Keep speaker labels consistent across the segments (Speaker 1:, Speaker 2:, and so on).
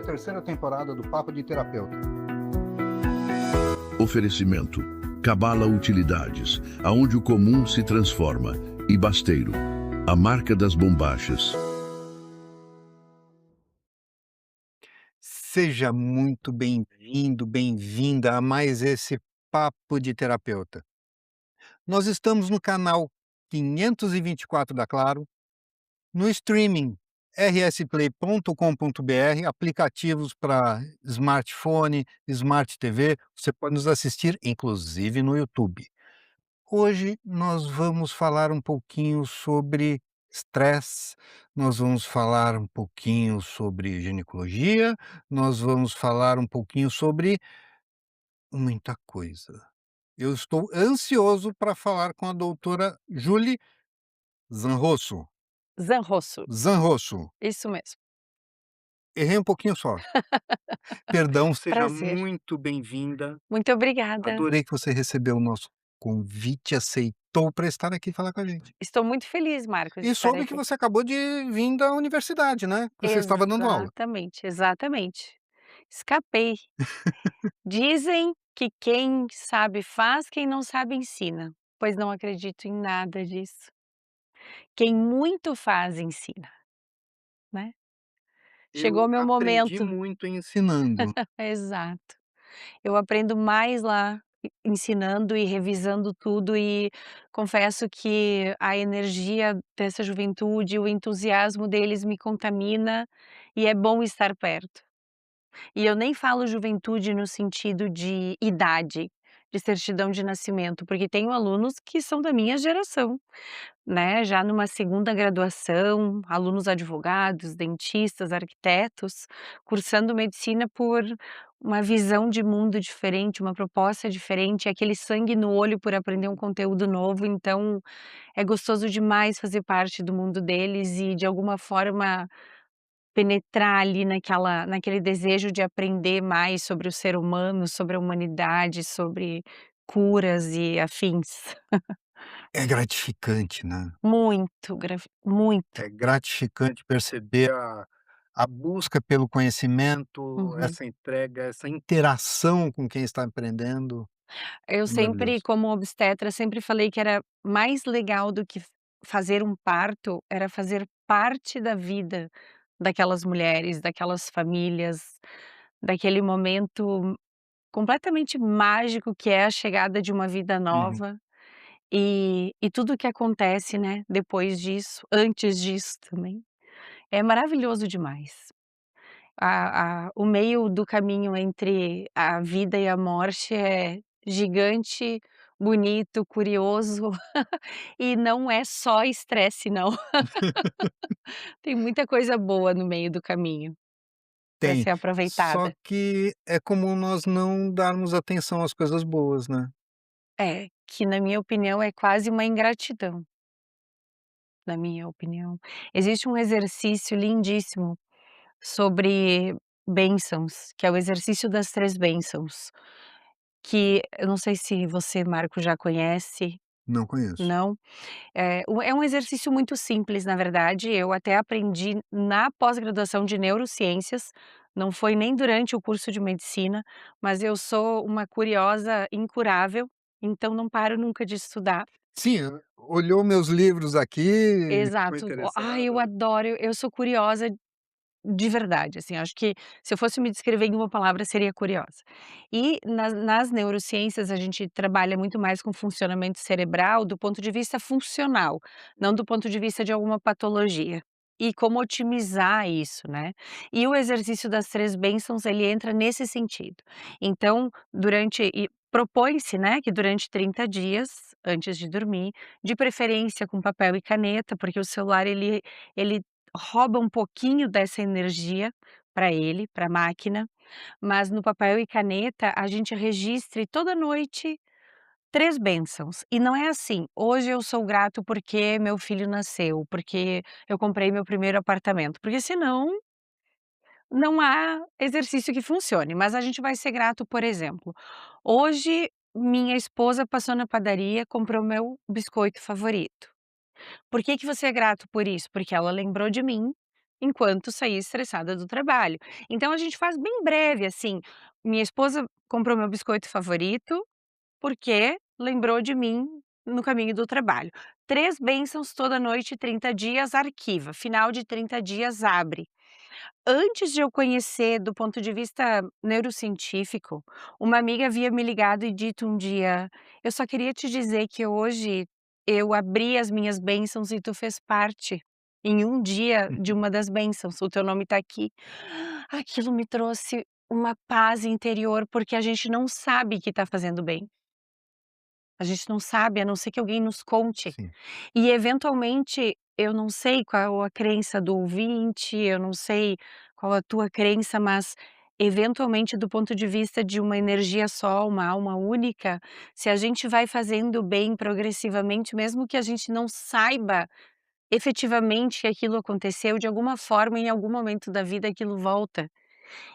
Speaker 1: terceira temporada do Papo de Terapeuta.
Speaker 2: Oferecimento: Cabala Utilidades, aonde o comum se transforma, e Basteiro, a marca das bombachas.
Speaker 1: Seja muito bem-vindo, bem-vinda a mais esse Papo de Terapeuta. Nós estamos no canal 524 da Claro, no streaming rsplay.com.br, aplicativos para smartphone, smart TV, você pode nos assistir inclusive no YouTube. Hoje nós vamos falar um pouquinho sobre estresse, nós vamos falar um pouquinho sobre ginecologia, nós vamos falar um pouquinho sobre muita coisa. Eu estou ansioso para falar com a doutora Julie Zanrosso.
Speaker 3: Zanrosso,
Speaker 1: Zanrosso,
Speaker 3: isso mesmo.
Speaker 1: errei um pouquinho só. Perdão, seja
Speaker 3: Prazer.
Speaker 1: muito bem-vinda.
Speaker 3: Muito obrigada.
Speaker 1: Adorei que você recebeu o nosso convite, aceitou para estar aqui falar com a gente.
Speaker 3: Estou muito feliz, Marcos, de
Speaker 1: E
Speaker 3: estar
Speaker 1: soube que
Speaker 3: aqui.
Speaker 1: você acabou de vir da universidade, né, que você estava dando aula.
Speaker 3: Exatamente, exatamente. Escapei. Dizem que quem sabe faz, quem não sabe ensina, pois não acredito em nada disso. Quem muito faz ensina, né. Chegou
Speaker 1: Eu
Speaker 3: meu
Speaker 1: aprendi
Speaker 3: momento.
Speaker 1: muito ensinando.
Speaker 3: Exato. Eu aprendo mais lá, ensinando e revisando tudo e confesso que a energia dessa juventude, o entusiasmo deles me contamina e é bom estar perto. E eu nem falo juventude no sentido de idade, de certidão de nascimento, porque tenho alunos que são da minha geração, né, já numa segunda graduação, alunos advogados, dentistas, arquitetos, cursando medicina por uma visão de mundo diferente, uma proposta diferente, aquele sangue no olho por aprender um conteúdo novo, então é gostoso demais fazer parte do mundo deles e de alguma forma penetrar ali naquele desejo de aprender mais sobre o ser humano, sobre a humanidade, sobre curas e afins.
Speaker 1: É gratificante, né,
Speaker 3: Muito.
Speaker 1: é gratificante perceber a busca pelo conhecimento,
Speaker 3: Uhum.
Speaker 1: essa entrega, essa interação com quem está aprendendo,
Speaker 3: Eu
Speaker 1: é
Speaker 3: sempre,
Speaker 1: maravilhoso.
Speaker 3: como obstetra, sempre falei que era mais legal do que fazer um parto, era fazer parte da vida daquelas mulheres, daquelas famílias, daquele momento completamente mágico que é a chegada de uma vida
Speaker 1: Uhum.
Speaker 3: nova, e tudo o que acontece, né, depois disso, antes disso também, é maravilhoso demais. O meio do caminho entre a vida e a morte é gigante, bonito, curioso e não é só estresse não, tem muita coisa boa no meio do caminho, para
Speaker 1: Tem,
Speaker 3: ser
Speaker 1: só
Speaker 3: aproveitada.
Speaker 1: que é comum nós não darmos atenção às coisas boas, né.
Speaker 3: É, que na minha opinião é quase uma ingratidão, na minha opinião. Existe um exercício lindíssimo sobre bênçãos, que é o exercício das 3 bênçãos, que eu não sei se você, Marco, já conhece,
Speaker 1: Não conheço.
Speaker 3: não? É um exercício muito simples, na verdade, eu até aprendi na pós-graduação de neurociências, não foi nem durante o curso de medicina, mas eu sou uma curiosa incurável, então não paro nunca de estudar.
Speaker 1: Sim, olhou meus livros aqui, ficou
Speaker 3: Exato. Eu
Speaker 1: interessada.
Speaker 3: adoro, eu sou curiosa de verdade, assim, acho que se eu fosse me descrever em uma palavra seria curiosa. E nas neurociências a gente trabalha muito mais com funcionamento cerebral do ponto de vista funcional, não do ponto de vista de alguma patologia. E como otimizar isso, né. E o exercício das 3 bênçãos ele entra nesse sentido. Então, propõe-se, né, que durante 30 dias, antes de dormir, de preferência com papel e caneta, porque o celular ele rouba um pouquinho dessa energia para ele, para a máquina, mas no papel e caneta a gente registre toda noite 3 bênçãos. E não é assim: "Hoje eu sou grato porque meu filho nasceu, porque eu comprei meu primeiro apartamento", porque senão não há exercício que funcione, mas a gente vai ser grato, por exemplo: "Hoje minha esposa passou na padaria, comprou meu biscoito favorito". Por que que você é grato por isso? Porque ela lembrou de mim enquanto saía estressada do trabalho. Então a gente faz bem breve, assim, minha esposa comprou meu biscoito favorito, porque lembrou de mim no caminho do trabalho. 3 bênçãos toda noite, 30 dias, arquiva, final de 30 dias, abre. Antes de eu conhecer do ponto de vista neurocientífico, uma amiga havia me ligado e dito um dia: "Eu só queria te dizer que hoje eu abri as minhas bênçãos e tu fez parte, em um dia, de
Speaker 1: Uhum.
Speaker 3: uma das bênçãos, o teu nome está aqui". Aquilo me trouxe uma paz interior, porque a gente não sabe que está fazendo bem. A gente não sabe, a não ser que alguém nos conte.
Speaker 1: Sim.
Speaker 3: E eventualmente, eu não sei qual a crença do ouvinte, eu não sei qual a tua crença, mas eventualmente do ponto de vista de uma energia só, uma alma única, se a gente vai fazendo bem progressivamente, mesmo que a gente não saiba efetivamente que aquilo aconteceu, de alguma forma, em algum momento da vida aquilo volta.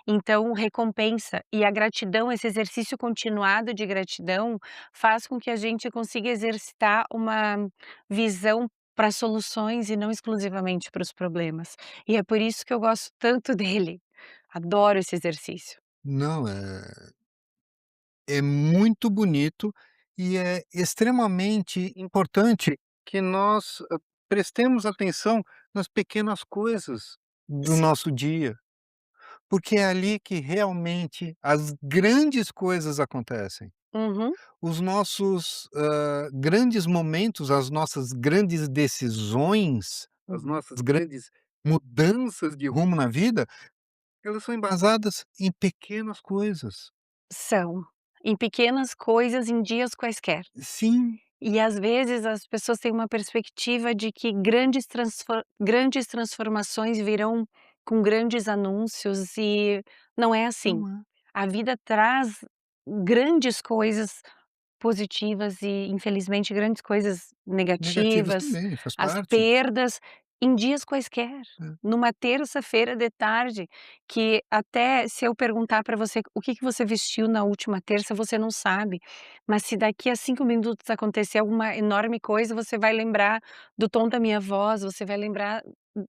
Speaker 3: Então, recompensa e a gratidão, esse exercício continuado de gratidão, faz com que a gente consiga exercitar uma visão para soluções e não exclusivamente para os problemas. E é por isso que eu gosto tanto dele. Adoro esse exercício.
Speaker 1: Não, é muito bonito e é extremamente importante que nós, prestemos atenção nas pequenas coisas do
Speaker 3: Sim.
Speaker 1: nosso dia, porque é ali que realmente as grandes coisas acontecem.
Speaker 3: Uhum,
Speaker 1: Os nossos, grandes momentos, as nossas grandes decisões, as
Speaker 3: uhum.
Speaker 1: nossas grandes mudanças de rumo na vida, elas são embasadas em pequenas coisas.
Speaker 3: São. Em pequenas coisas, em dias quaisquer.
Speaker 1: Sim,
Speaker 3: E às vezes as pessoas têm uma perspectiva de que grandes transformações virão com grandes anúncios e não é assim.
Speaker 1: não é.
Speaker 3: A vida traz grandes coisas positivas e infelizmente grandes coisas
Speaker 1: Negativas
Speaker 3: negativas,
Speaker 1: também, faz
Speaker 3: as
Speaker 1: parte.
Speaker 3: perdas, em dias quaisquer,
Speaker 1: É.
Speaker 3: numa terça-feira de tarde, que até se eu perguntar para você o que que você vestiu na última terça, você não sabe, mas se daqui a 5 minutos acontecer alguma enorme coisa, você vai lembrar do tom da minha voz, você vai lembrar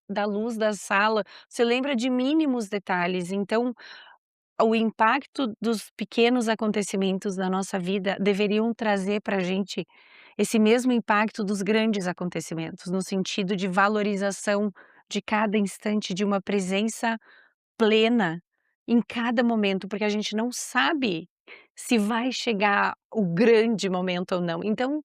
Speaker 3: da luz da sala, você lembra de mínimos detalhes, então o impacto dos pequenos acontecimentos da nossa vida deveriam trazer para a gente esse mesmo impacto dos grandes acontecimentos, no sentido de valorização de cada instante, de uma presença plena em cada momento, porque a gente não sabe se vai chegar o grande momento ou não. Então,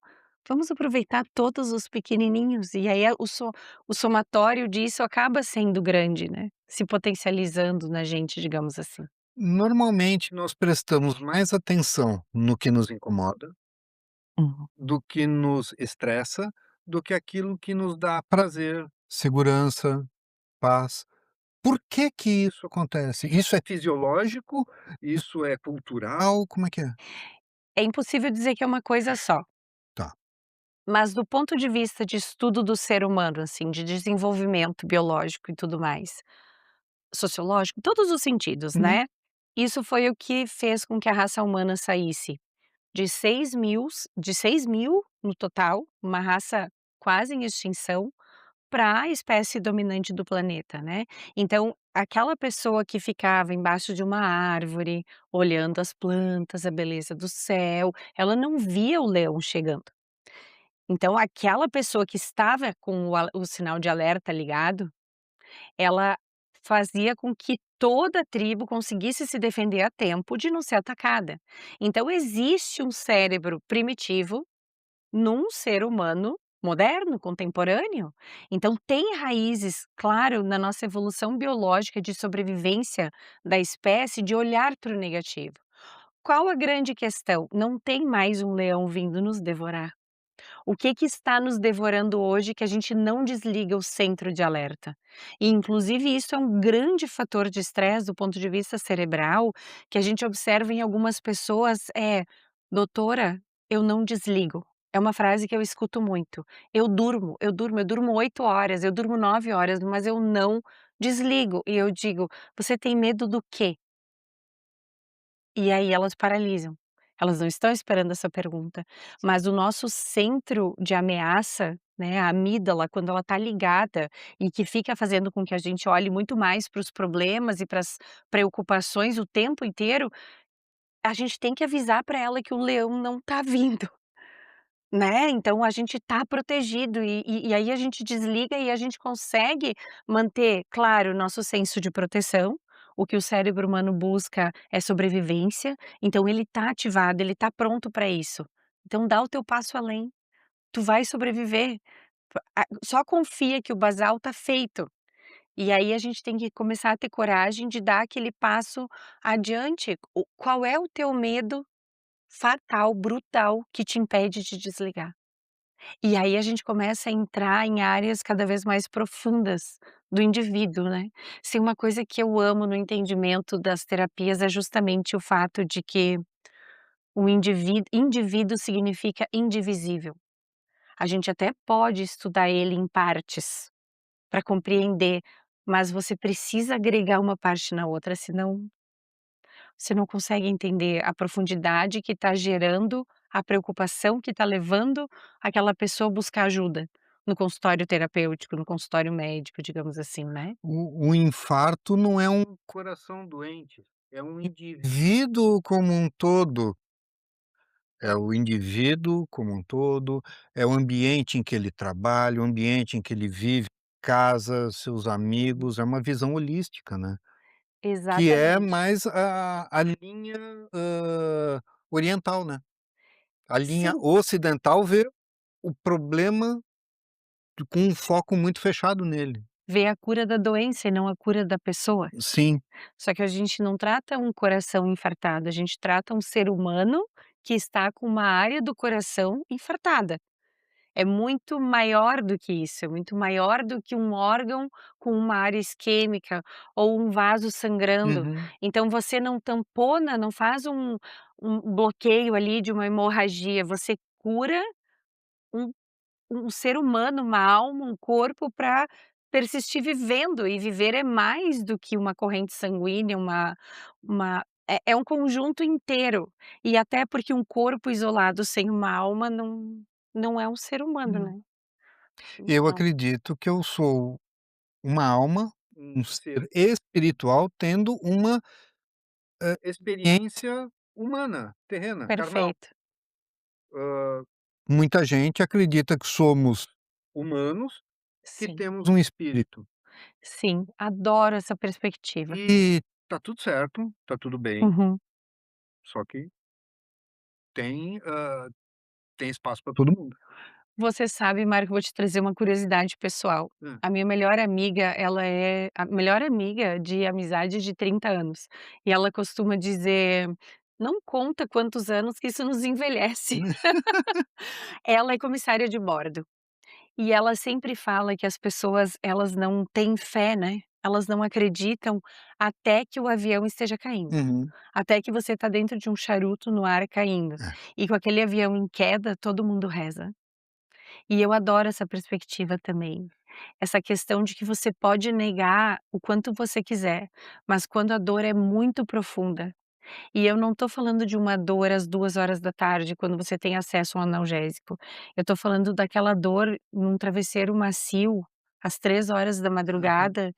Speaker 3: vamos aproveitar todos os pequenininhos e aí o somatório disso acaba sendo grande, né, se potencializando na gente, digamos assim.
Speaker 1: Normalmente nós prestamos mais atenção no que nos incomoda,
Speaker 3: Uhum.
Speaker 1: do que nos estressa, do que aquilo que nos dá prazer, segurança, paz. Por que que isso acontece? Isso é fisiológico? Isso é cultural? Como é que é?
Speaker 3: É impossível dizer que é uma coisa só,
Speaker 1: Tá.
Speaker 3: mas do ponto de vista de estudo do ser humano, assim, de desenvolvimento biológico e tudo mais, sociológico, todos os sentidos,
Speaker 1: Uhum.
Speaker 3: né, isso foi o que fez com que a raça humana saísse de 6.000 no total, uma raça quase em extinção, para a espécie dominante do planeta, né. Então, aquela pessoa que ficava embaixo de uma árvore, olhando as plantas, a beleza do céu, ela não via o leão chegando. Então aquela pessoa que estava com o sinal de alerta ligado, ela fazia com que toda a tribo conseguisse se defender a tempo de não ser atacada. Então existe um cérebro primitivo num ser humano moderno, contemporâneo. Então tem raízes, claro, na nossa evolução biológica de sobrevivência da espécie de olhar para o negativo. Qual a grande questão? Não tem mais um leão vindo nos devorar. O que que está nos devorando hoje que a gente não desliga o centro de alerta? E inclusive isso é um grande fator de estresse do ponto de vista cerebral, que a gente observa em algumas pessoas, "Doutora, eu não desligo". É uma frase que eu escuto muito. Eu durmo 8 horas, eu durmo 9 horas, mas eu não desligo". E eu digo: "Você tem medo do quê?". E aí elas paralisam. Elas não estão esperando essa pergunta, mas o nosso centro de ameaça, né, a amígdala, quando ela está ligada e que fica fazendo com que a gente olhe muito mais para os problemas e para as preocupações o tempo inteiro, a gente tem que avisar para ela que o leão não está vindo. Né, então a gente tá protegido e aí a gente desliga e a gente consegue manter, claro, o nosso senso de proteção, o que o cérebro humano busca é sobrevivência, então ele tá ativado, ele tá pronto para isso. Então dá o teu passo além, tu vai sobreviver, só confia que o basal tá feito. E aí a gente tem que começar a ter coragem de dar aquele passo adiante. Qual é o teu medo fatal, brutal, que te impede de desligar? E aí a gente começa a entrar em áreas cada vez mais profundas do indivíduo, né. Se uma coisa que eu amo no entendimento das terapias é justamente o fato de que o indivíduo significa indivisível. A gente até pode estudar ele em partes, para compreender, mas você precisa agregar uma parte na outra, senão você não consegue entender a profundidade que está gerando, a preocupação que está levando aquela pessoa a buscar ajuda, no consultório terapêutico, no consultório médico, digamos assim, né.
Speaker 1: O infarto não é um coração doente, é um indivíduo como um todo. É o indivíduo como um todo, é o ambiente em que ele trabalha, o ambiente em que ele vive, casa, seus amigos, é uma visão holística, né. Que é
Speaker 3: Exatamente.
Speaker 1: mais a linha, oriental, né. A linha
Speaker 3: Sim,
Speaker 1: ocidental vê o problema com um foco muito fechado nele.
Speaker 3: ver a cura da doença e não a cura da pessoa.
Speaker 1: Sim.
Speaker 3: Só que a gente não trata um coração infartado, a gente trata um ser humano que está com uma área do coração infartada. É muito maior do que isso, é muito maior do que um órgão com uma área isquêmica ou um vaso sangrando.
Speaker 1: Uhum.
Speaker 3: Então você não tampona, não faz um bloqueio ali de uma hemorragia, você cura um um ser humano, uma alma, um corpo para persistir vivendo, e viver é mais do que uma corrente sanguínea, uma é um conjunto inteiro. E até porque um corpo isolado sem uma alma não é um ser humano,
Speaker 1: Hum.
Speaker 3: né.
Speaker 1: Eu
Speaker 3: Então
Speaker 1: acredito que eu sou uma alma, um ser espiritual tendo uma, experiência humana, terrena, carnal.
Speaker 3: perfeito.
Speaker 1: Muita gente acredita que somos humanos, que
Speaker 3: Sim,
Speaker 1: temos um espírito.
Speaker 3: sim, adoro essa perspectiva.
Speaker 1: E tá tudo certo, tá tudo bem,
Speaker 3: Uhum.
Speaker 1: só que tem, tem espaço para todo mundo.
Speaker 3: Você sabe, Marco, vou te trazer uma curiosidade pessoal.
Speaker 1: Hã.
Speaker 3: A minha melhor amiga, ela é a melhor amiga de amizade de 30 anos. E ela costuma dizer: "Não conta quantos anos que isso nos envelhece". Ela é comissária de bordo, e ela sempre fala que as pessoas, elas não têm fé, né, elas não acreditam até que o avião esteja caindo,
Speaker 1: Uhum.
Speaker 3: até que você está dentro de um charuto no ar caindo,
Speaker 1: É.
Speaker 3: e com aquele avião em queda, todo mundo reza. E eu adoro essa perspectiva também. Essa questão de que você pode negar o quanto você quiser, mas quando a dor é muito profunda, e eu não estou falando de uma dor às 2 horas da tarde, quando você tem acesso a um analgésico, eu estou falando daquela dor num travesseiro macio, às 3 horas da
Speaker 1: Aham.
Speaker 3: madrugada,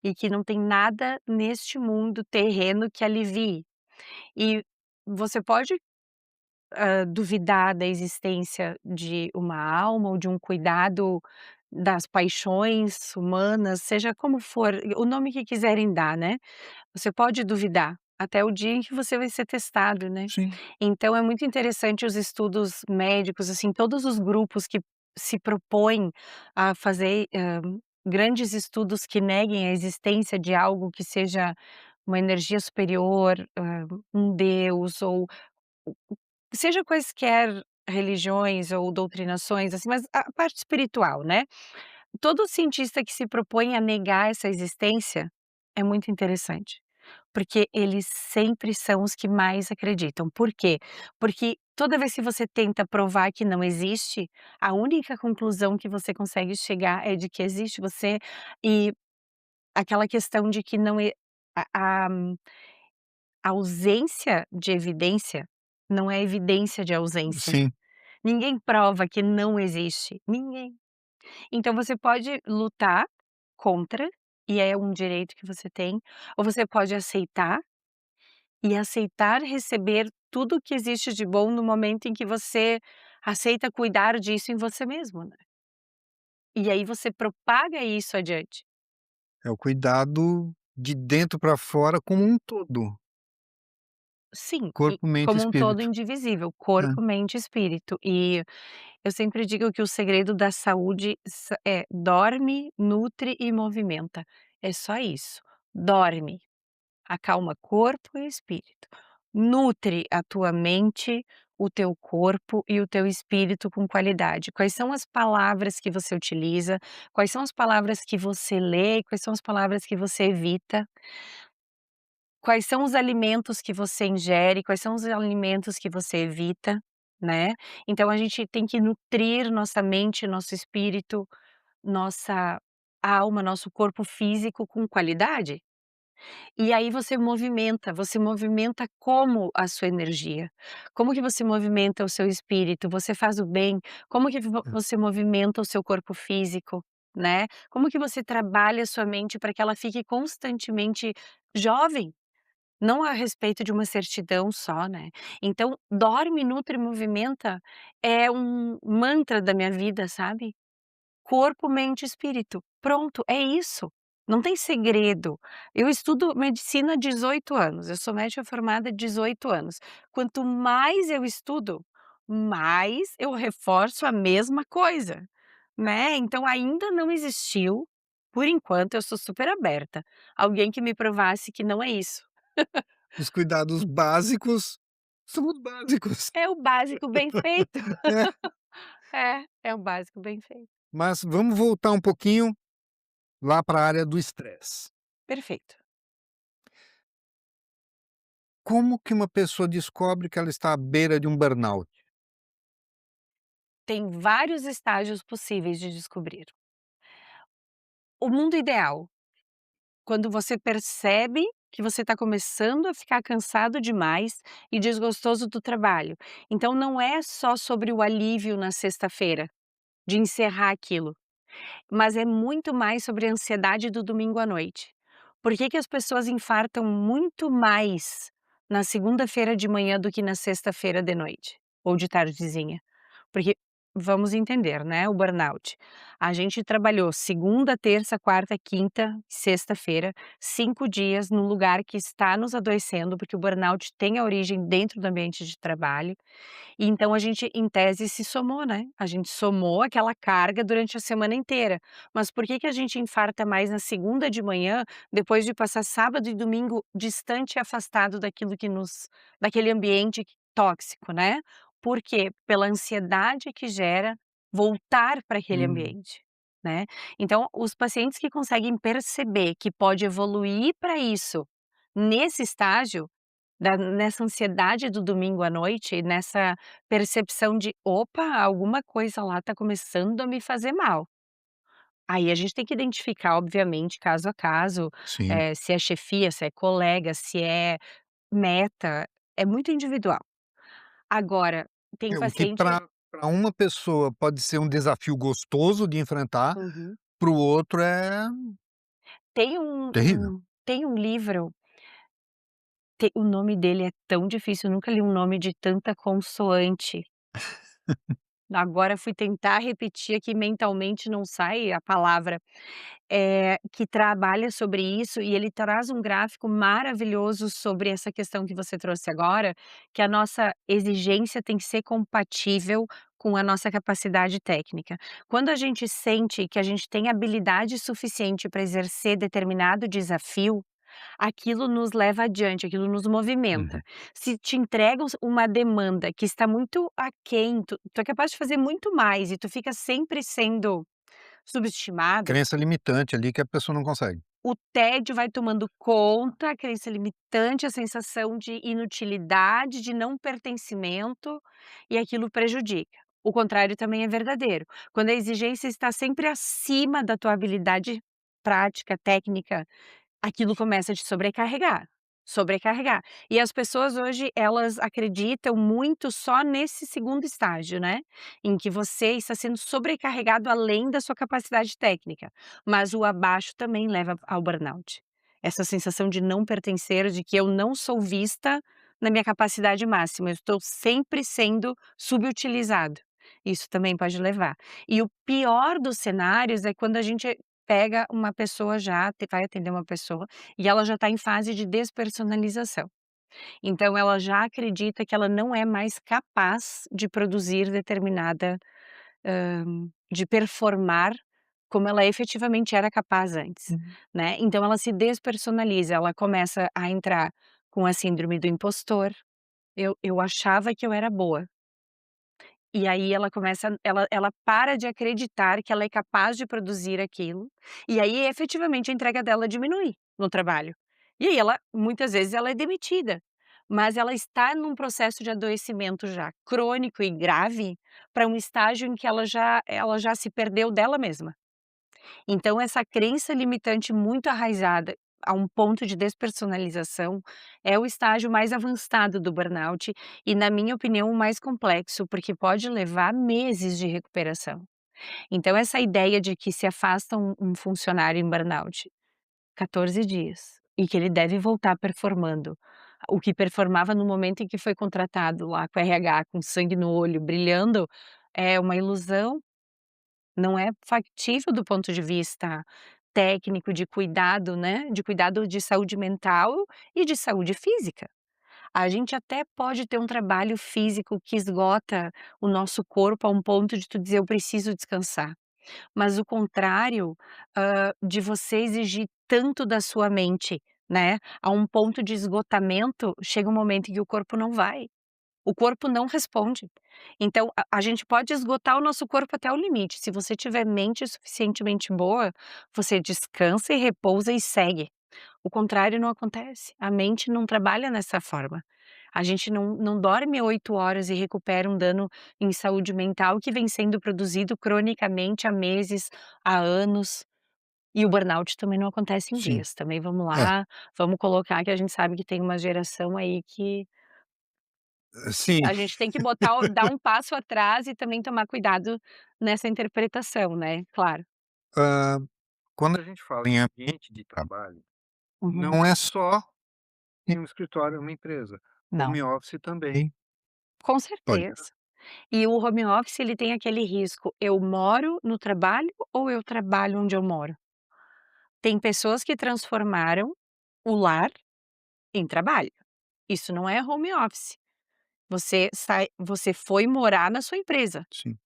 Speaker 3: e que não tem nada neste mundo terreno que alivie. E você pode duvidar da existência de uma alma ou de um cuidado das paixões humanas, seja como for, o nome que quiserem dar, né. Você pode duvidar, até o dia em que você vai ser testado, né.
Speaker 1: Sim.
Speaker 3: Então é muito interessante os estudos médicos, assim, todos os grupos que se propõem a fazer, grandes estudos que neguem a existência de algo que seja uma energia superior, um Deus ou seja quaisquer religiões ou doutrinações, assim, mas a parte espiritual, né. Todo cientista que se propõe a negar essa existência é muito interessante, porque eles sempre são os que mais acreditam. Por quê? Porque toda vez que você tenta provar que não existe, a única conclusão que você consegue chegar é de que existe você, e aquela questão de que não a ausência de evidência não é evidência de ausência.
Speaker 1: Sim,
Speaker 3: Ninguém prova que não existe, ninguém. Então você pode lutar contra, e é um direito que você tem, ou você pode aceitar, e aceitar receber tudo o que existe de bom no momento em que você aceita cuidar disso em você mesmo, né. E aí você propaga isso adiante.
Speaker 1: é o cuidado de dentro para fora como um todo,
Speaker 3: Sim, e
Speaker 1: corpo, mente e
Speaker 3: como um todo
Speaker 1: espírito.
Speaker 3: indivisível,
Speaker 1: É.
Speaker 3: corpo, mente e espírito. E eu sempre digo que o segredo da saúde é: dorme, nutre e movimenta. É só isso. Dorme, acalma corpo e espírito. Nutre a tua mente, o teu corpo e o teu espírito com qualidade. Quais são as palavras que você utiliza? Quais são as palavras que você lê? Quais são as palavras que você evita? Quais são os alimentos que você ingere? Quais são os alimentos que você evita, né? Então a gente tem que nutrir nossa mente, nosso espírito, nossa alma, nosso corpo físico com qualidade. E aí você movimenta como a sua energia? Como que você movimenta o seu espírito? Você faz o bem? Como que você movimenta o seu corpo físico, né? Como que você trabalha a sua mente para que ela fique constantemente jovem? Não a respeito de uma certidão só, né. Então, dorme, nutre e movimenta é um mantra da minha vida, sabe. Corpo, mente e espírito. Pronto, é isso. Não tem segredo. Eu estudo medicina há 18 anos, eu sou médica formada há 18 anos. Quanto mais eu estudo, mais eu reforço a mesma coisa, né. Então ainda não existiu, por enquanto eu sou super aberta, alguém que me provasse que não é isso.
Speaker 1: Os cuidados básicos são os básicos.
Speaker 3: É o básico bem feito.
Speaker 1: É,
Speaker 3: É o básico bem feito.
Speaker 1: mas vamos voltar um pouquinho lá para a área do estresse.
Speaker 3: Perfeito.
Speaker 1: Como que uma pessoa descobre que ela está à beira de um burnout?
Speaker 3: Tem vários estágios possíveis de descobrir. O mundo ideal, quando você percebe que você está começando a ficar cansado demais e desgostoso do trabalho. Então não é só sobre o alívio na sexta-feira, de encerrar aquilo. Mas é muito mais sobre a ansiedade do domingo à noite. Por que que as pessoas infartam muito mais na segunda-feira de manhã do que na sexta-feira de noite ou de tardezinha? Porque vamos entender, né, o burnout. A gente trabalhou segunda, terça, quarta, quinta, sexta-feira, 5 dias num lugar que está nos adoecendo, porque o burnout tem a origem dentro do ambiente de trabalho. E então a gente, em tese, se somou, né, a gente somou aquela carga durante a semana inteira. Mas por que que a gente infarta mais na segunda de manhã, depois de passar sábado e domingo distante e afastado daquilo que nos daquele ambiente tóxico, né. Por quê? Pela ansiedade que gera voltar para aquele
Speaker 1: Hum,
Speaker 3: ambiente, né. Então os pacientes que conseguem perceber que pode evoluir para isso, nesse estágio, nessa ansiedade do domingo à noite, nessa percepção de: "Opa, alguma coisa lá está começando a me fazer mal". Aí a gente tem que identificar, obviamente, caso a caso,
Speaker 1: sim.
Speaker 3: se é chefia, se é colega, se é meta, é muito individual. Agora, tem
Speaker 1: É o que
Speaker 3: paciente.
Speaker 1: para uma pessoa pode ser um desafio gostoso de enfrentar,
Speaker 3: Uhum.
Speaker 1: para o outro é
Speaker 3: Tem um
Speaker 1: terrível.
Speaker 3: um tem um livro, o nome dele é tão difícil, eu nunca li um nome de tanta consoante. Agora fui tentar repetir aqui mentalmente, não sai a palavra, que trabalha sobre isso e ele traz um gráfico maravilhoso sobre essa questão que você trouxe agora, que a nossa exigência tem que ser compatível com a nossa capacidade técnica. Quando a gente sente que a gente tem habilidade suficiente para exercer determinado desafio, aquilo nos leva adiante, aquilo nos movimenta.
Speaker 1: Uhum.
Speaker 3: Se te entregam uma demanda que está muito aquém, tu é capaz de fazer muito mais e tu fica sempre sendo subestimado,
Speaker 1: Crença limitante ali que a pessoa não consegue.
Speaker 3: o tédio vai tomando conta, a crença limitante, a sensação de inutilidade, de não pertencimento, e aquilo prejudica. O contrário também é verdadeiro. Quando a exigência está sempre acima da tua habilidade prática, técnica, aquilo começa a te sobrecarregar. sobrecarregar. E as pessoas hoje, elas acreditam muito só nesse segundo estágio, né, em que você está sendo sobrecarregado além da sua capacidade técnica, mas o abaixo também leva ao burnout. Essa sensação de não pertencer, de que eu não sou vista na minha capacidade máxima, eu estou sempre sendo subutilizado. Isso também pode levar. E o pior dos cenários é quando a gente pega uma pessoa já vai atender uma pessoa e ela já está em fase de despersonalização. Então ela já acredita que ela não é mais capaz de produzir determinada, de performar como ela efetivamente era capaz antes, né. Então ela se despersonaliza, ela começa a entrar com a síndrome do impostor. Eu achava que eu era boa. E aí ela para de acreditar que ela é capaz de produzir aquilo, e aí efetivamente a entrega dela diminui no trabalho. E aí ela muitas vezes ela é demitida, mas ela está num processo de adoecimento já crônico e grave, para um estágio em que ela já se perdeu dela mesma. Então essa crença limitante muito arraizada a um ponto de despersonalização, é o estágio mais avançado do burnout e, na minha opinião, o mais complexo, porque pode levar meses de recuperação. Então essa ideia de que se afasta um funcionário em burnout 14 dias e que ele deve voltar performando o que performava no momento em que foi contratado lá com RH, com sangue no olho, brilhando, é uma ilusão, não é factível do ponto de vista técnico de cuidado, né, de cuidado de saúde mental e de saúde física. A gente até pode ter um trabalho físico que esgota o nosso corpo a um ponto de tu dizer: "Eu preciso descansar", mas o contrário, de você exigir tanto da sua mente, né, a um ponto de esgotamento, chega um momento em que o corpo não vai. O corpo não responde. Então a gente pode esgotar o nosso corpo até o limite, se você tiver mente suficientemente boa, você descansa e repousa e segue. O contrário não acontece, a mente não trabalha dessa forma. A gente não dorme 8 horas e recupera um dano em saúde mental que vem sendo produzido cronicamente há meses, há anos. E o burnout também não acontece em
Speaker 1: Sim.
Speaker 3: dias, também vamos
Speaker 1: É,
Speaker 3: lá, vamos colocar que a gente sabe que tem uma geração aí que
Speaker 1: sim.
Speaker 3: a gente tem que dar um passo atrás e também tomar cuidado nessa interpretação, né, claro.
Speaker 1: Hã, quando a gente fala em ambiente de trabalho,
Speaker 3: Uhum.
Speaker 1: não é só em um escritório, uma empresa.
Speaker 3: Não,
Speaker 1: Home office também
Speaker 3: com
Speaker 1: pode
Speaker 3: certeza. E o home office ele tem aquele risco, eu moro no trabalho ou eu trabalho onde eu moro? Tem pessoas que transformaram o lar em trabalho, isso não é home office, você foi morar na sua empresa,
Speaker 1: sim.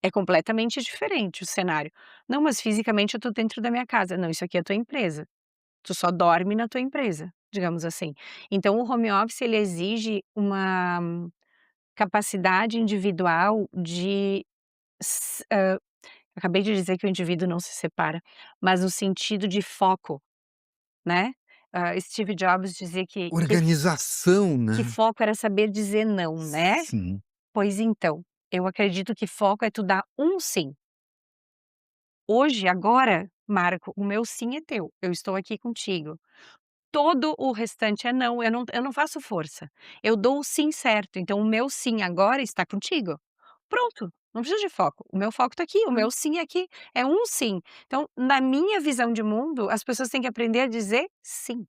Speaker 3: é completamente diferente o cenário. "Não, mas fisicamente eu tô dentro da minha casa", não, isso aqui é a tua empresa. Tu só dorme na tua empresa, digamos assim. Então o home office ele exige uma capacidade individual de acabei de dizer que o indivíduo não se separa, mas no sentido de foco, né. Steve Jobs dizia
Speaker 1: Organização,
Speaker 3: que
Speaker 1: né.
Speaker 3: foco era saber dizer não, né.
Speaker 1: Sim.
Speaker 3: Pois então, eu acredito que foco é tu dar um sim. Hoje, agora, Marco, o meu sim é teu, eu estou aqui contigo. Todo o restante é não, eu não faço força. Eu dou o sim certo, então o meu sim agora está contigo. Pronto, não precisa de foco. O meu foco está aqui, o meu sim é aqui, é um sim. Então, na minha visão de mundo, as pessoas têm que aprender a dizer sim,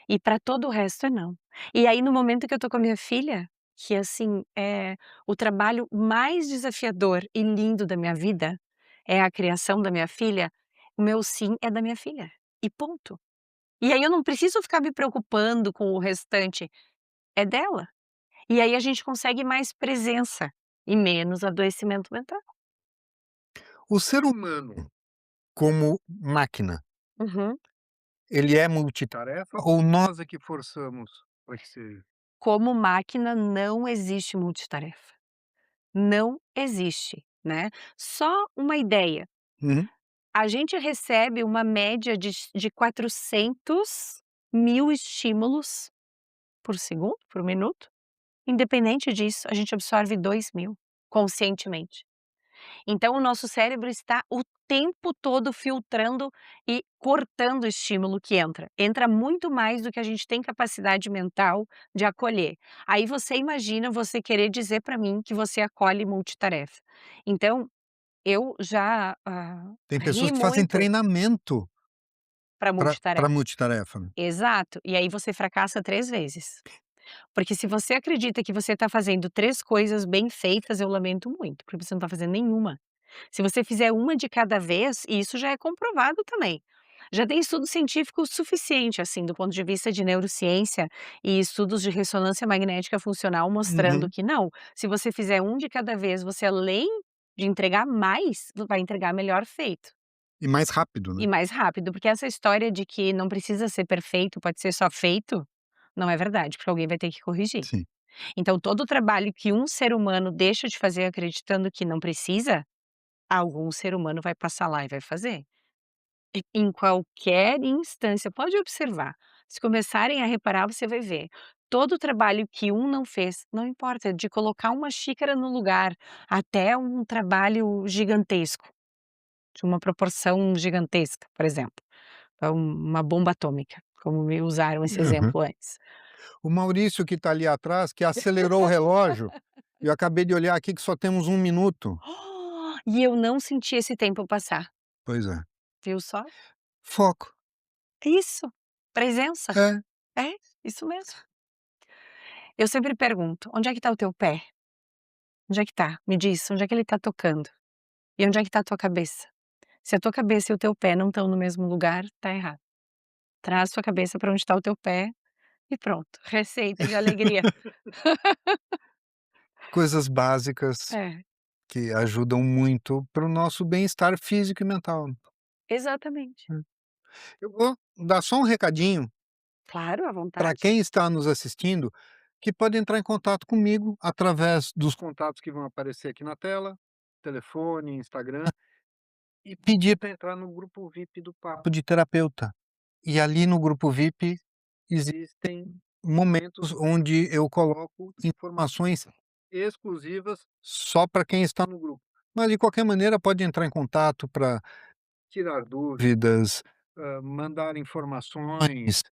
Speaker 3: e para todo o resto é não. E aí no momento que eu tô com a minha filha, que assim, é o trabalho mais desafiador e lindo da minha vida, é a criação da minha filha, o meu sim é da minha filha, e ponto. E aí eu não preciso ficar me preocupando com o restante, é dela. E aí a gente consegue mais presença e menos adoecimento mental.
Speaker 1: O ser humano, como máquina,
Speaker 3: Uhum.
Speaker 1: ele é multitarefa ou nós é que forçamos para que seja?
Speaker 3: Como máquina não existe multitarefa, não existe, né. Só uma ideia,
Speaker 1: Uhum.
Speaker 3: a gente recebe uma média de 400.000 estímulos por segundo, por minuto, independente disso, a gente absorve 2.000 conscientemente. Então o nosso cérebro está o tempo todo filtrando e cortando o estímulo que entra. Entra muito mais do que a gente tem capacidade mental de acolher. Aí você imagina você querer dizer para mim que você acolhe multitarefa. Então, eu já,
Speaker 1: Tem
Speaker 3: ri
Speaker 1: pessoas que fazem
Speaker 3: muito
Speaker 1: treinamento
Speaker 3: para
Speaker 1: para
Speaker 3: multitarefa.
Speaker 1: multitarefa, né.
Speaker 3: Exato, e aí você fracassa 3 vezes. Porque se você acredita que você está fazendo 3 coisas bem feitas, eu lamento muito, porque você não está fazendo nenhuma. Se você fizer uma de cada vez, e isso já é comprovado também. Já tem estudo científico suficiente, assim, do ponto de vista de neurociência e estudos de ressonância magnética funcional mostrando
Speaker 1: Uhum.
Speaker 3: que não, se você fizer um de cada vez, você além de entregar mais, vai entregar melhor feito.
Speaker 1: E mais rápido,
Speaker 3: E
Speaker 1: né.
Speaker 3: mais rápido, porque essa história de que não precisa ser perfeito, pode ser só feito, não é verdade, porque alguém vai ter que corrigir.
Speaker 1: Sim.
Speaker 3: Então todo o trabalho que um ser humano deixa de fazer acreditando que não precisa, algum ser humano vai passar lá e vai fazer. E em qualquer instância, pode observar, se começarem a reparar, você vai ver. Todo o trabalho que um não fez, não importa, de colocar uma xícara no lugar, até um trabalho gigantesco, de uma proporção gigantesca, por exemplo, uma bomba atômica, como me usaram esse
Speaker 1: Aham.
Speaker 3: exemplo antes.
Speaker 1: O Maurício que está ali atrás, que acelerou o relógio, e eu acabei de olhar aqui que só temos 1 minuto.
Speaker 3: E eu não senti esse tempo passar,
Speaker 1: Pois é.
Speaker 3: viu só?
Speaker 1: Foco.
Speaker 3: Isso, presença.
Speaker 1: É.
Speaker 3: É, isso mesmo. Eu sempre pergunto: "Onde é que está o teu pé? Onde é que tá? Me diz, onde é que ele tá tocando? E onde é que tá a tua cabeça? Se a tua cabeça e o teu pé não estão no mesmo lugar, tá errado. Traz tua cabeça para onde está o teu pé e pronto, receita de alegria".
Speaker 1: Coisas básicas
Speaker 3: É,
Speaker 1: que ajudam muito para o nosso bem-estar físico e mental.
Speaker 3: exatamente.
Speaker 1: Eu vou dar só um recadinho
Speaker 3: Claro, à
Speaker 1: para
Speaker 3: vontade.
Speaker 1: quem está nos assistindo, que pode entrar em contato comigo através dos contatos que vão aparecer aqui na tela, telefone, Instagram, e pedir para entrar no grupo VIP do Papo de Terapeuta. E ali no grupo VIP existem momentos onde eu coloco informações exclusivas só para quem está no grupo. Mas de qualquer maneira pode entrar em contato para tirar dúvidas, mandar informações,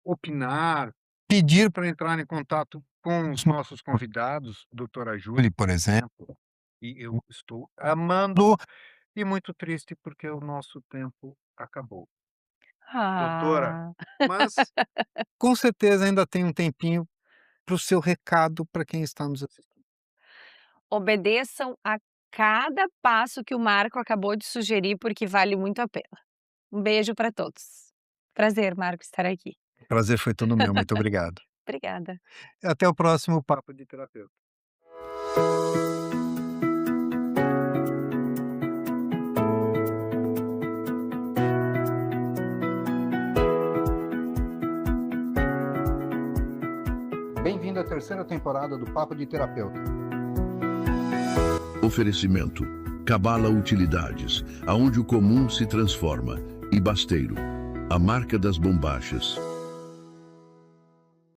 Speaker 1: opinar, pedir para entrar em contato com os nossos convidados, doutora Júlia, por exemplo, e eu estou amando e muito triste porque o nosso tempo acabou. Doutora,
Speaker 3: Ah,
Speaker 1: mas com certeza ainda tem um tempinho para o seu recado para quem está nos assistindo.
Speaker 3: obedeçam a cada passo que o Marco acabou de sugerir, porque vale muito a pena. Um beijo para todos. Prazer, Marco, estar aqui.
Speaker 1: O prazer foi todo meu, muito obrigado.
Speaker 3: Obrigada.
Speaker 1: Até o próximo Papo de Terapeuta. Bem-vindo à terceira temporada do Papo de Terapeuta.
Speaker 2: Oferecimento. Cabala Utilidades, aonde o comum se transforma. E Basteiro, a marca das bombachas.